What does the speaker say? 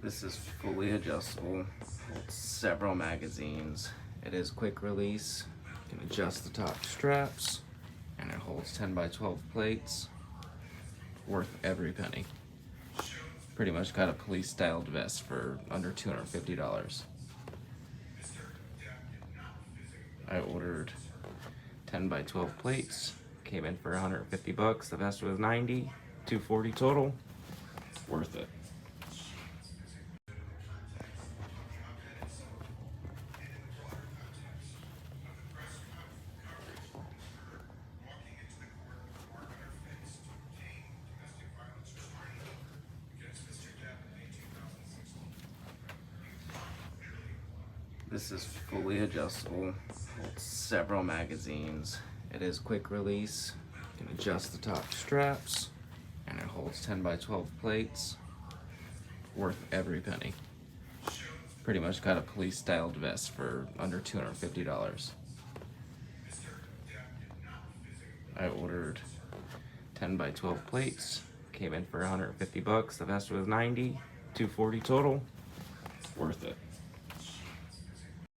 This is fully adjustable, holds several magazines. It is quick release. You can adjust the top straps, and it holds 10 by 12 plates. Worth every penny. Pretty much got a police styled vest for under $250. I ordered 10 by 12 plates. Came in for 150 bucks. The vest was 90, 240 total. Worth it. This is fully adjustable, holds several magazines. It is quick release. You can adjust the top straps, and it holds 10 by 12 plates. Worth every penny. Pretty much got a police styled vest for under $250. I ordered 10 by 12 plates. Came in for 150 bucks. The vest was 90, 240 total. Worth it.